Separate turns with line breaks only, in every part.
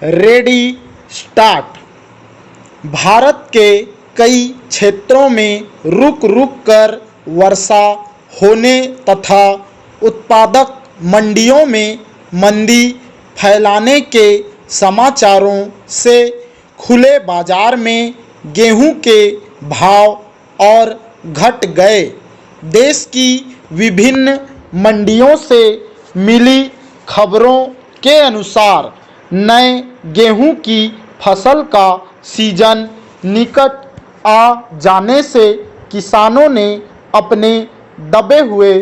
Ready start. Bharat के कई क्षेत्रों में रुक रुक कर वर्षा होने तथा उत्पादक मंडियों में मंदी फैलाने के समाचारों से खुले बाजार में गेहूं के भाव और घट गए। देश की विभिन्न मंडियों से मिली खबरों के अनुसार नए गेहूं की फसल का सीजन निकट आ जाने से किसानों ने अपने दबे हुए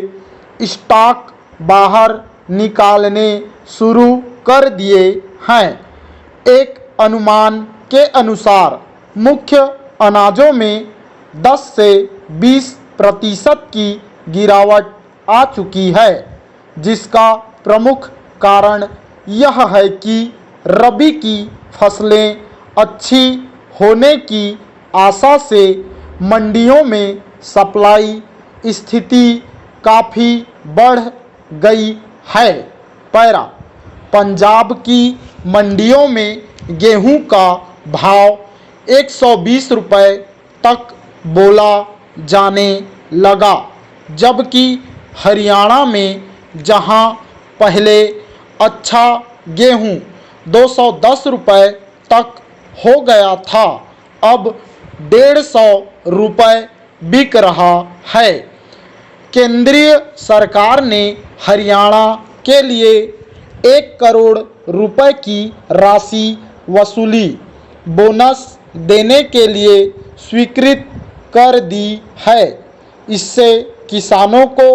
स्टॉक बाहर निकालने शुरू कर दिए हैं। एक अनुमान के अनुसार मुख्य अनाजों में 10 से 20% की गिरावट आ चुकी है, जिसका प्रमुख कारण यह है कि रबी की फसलें अच्छी होने की आशा से मंडियों में सप्लाई स्थिति काफ़ी बढ़ गई है। पैरा पंजाब की मंडियों में गेहूं का भाव 120 रुपये तक बोला जाने लगा, जबकि हरियाणा में जहां पहले अच्छा गेहूं 210 रुपये तक हो गया था, अब 150 रुपये बिक रहा है। केंद्रीय सरकार ने हरियाणा के लिए 1 करोड़ रुपए की राशि वसूली बोनस देने के लिए स्वीकृत कर दी है। इससे किसानों को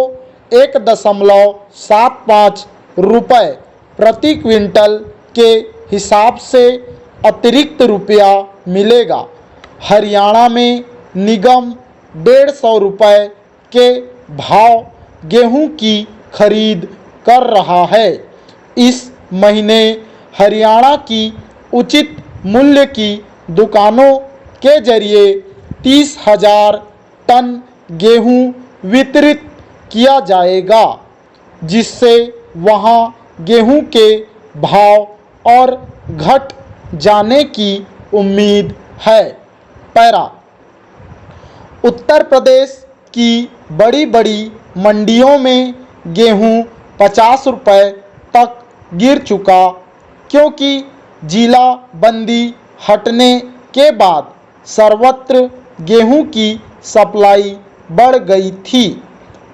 1.75 रुपये प्रति क्विंटल के हिसाब से अतिरिक्त रुपया मिलेगा। हरियाणा में निगम 150 रुपये के भाव गेहूं की खरीद कर रहा है। इस महीने हरियाणा की उचित मूल्य की दुकानों के जरिए 30,000 टन गेहूं वितरित किया जाएगा, जिससे वहां गेहूं के भाव और घट जाने की उम्मीद है। पैरा उत्तर प्रदेश की बड़ी बड़ी मंडियों में गेहूं 50 रुपये तक गिर चुका, क्योंकि जिला बंदी हटने के बाद सर्वत्र गेहूं की सप्लाई बढ़ गई थी।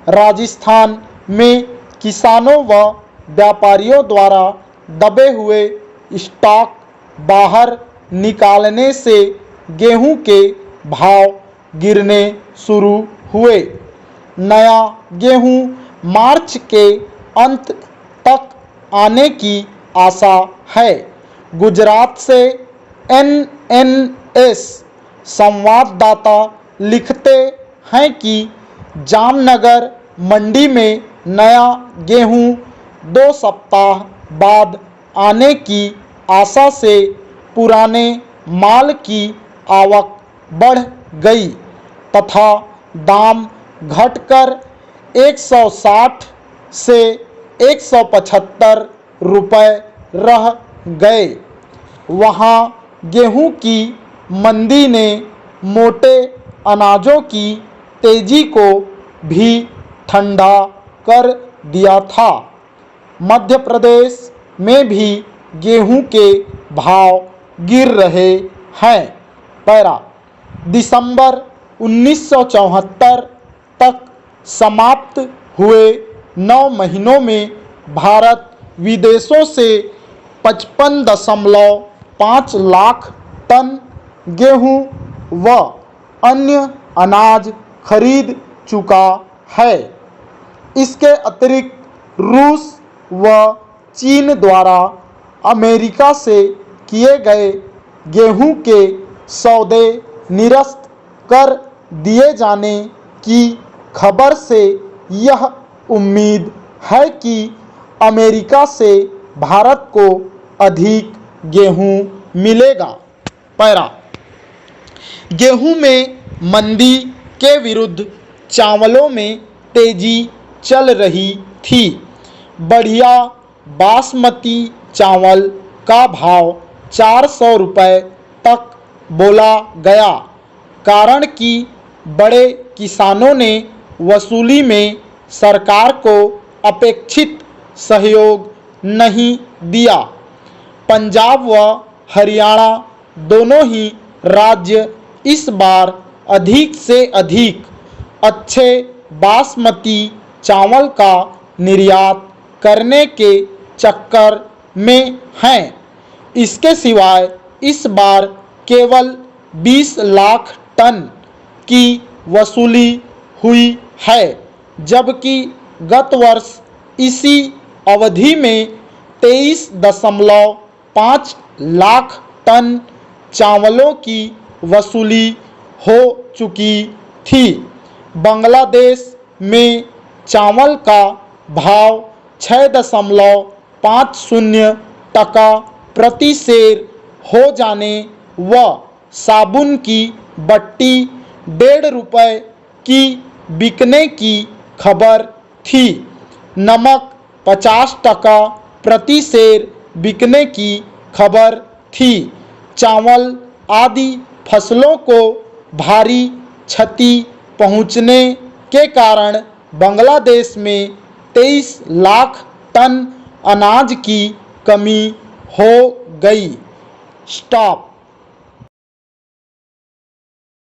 राजस्थान में किसानों व व्यापारियों द्वारा दबे हुए स्टॉक बाहर निकालने से गेहूं के भाव गिरने शुरू हुए। नया गेहूं मार्च के अंत तक आने की आशा है। गुजरात से NNS संवाददाता लिखते हैं कि जामनगर मंडी में नया गेहूं 2 सप्ताह बाद आने की आशा से पुराने माल की आवक बढ़ गई तथा दाम घटकर 160 से 175 रुपये रह गए। वहां गेहूं की मंदी ने मोटे अनाजों की तेजी को भी ठंडा कर दिया था। मध्य प्रदेश में भी गेहूं के भाव गिर रहे हैं। पैरा दिसंबर 1974 तक समाप्त हुए 9 महीनों में भारत विदेशों से 55.5 लाख टन गेहूं व अन्य अनाज खरीद चुका है। इसके अतिरिक्त रूस व चीन द्वारा अमेरिका से किए गए गेहूं के सौदे निरस्त कर दिए जाने की खबर से यह उम्मीद है कि अमेरिका से भारत को अधिक गेहूं मिलेगा। पैरा गेहूं में मंदी के विरुद्ध चावलों में तेजी चल रही थी। बढ़िया बासमती चावल का भाव 400 रुपये तक बोला गया, कारण कि बड़े किसानों ने वसूली में सरकार को अपेक्षित सहयोग नहीं दिया। पंजाब व हरियाणा दोनों ही राज्य इस बार अधिक से अधिक अच्छे बासमती चावल का निर्यात करने के चक्कर में हैं। इसके सिवाय इस बार केवल 20 लाख टन की वसूली हुई है, जबकि गत वर्ष इसी अवधि में 23.5 लाख टन चावलों की वसूली हो चुकी थी। बांग्लादेश में चावल का भाव 6.50 टका प्रति सेर हो जाने व साबुन की बट्टी 1.5 रुपये की बिकने की खबर थी। नमक 50 टका प्रति सेर बिकने की खबर थी। चावल आदि फसलों को भारी क्षति पहुंचने के कारण बांग्लादेश में 23 लाख टन अनाज की कमी हो गई। स्टॉप।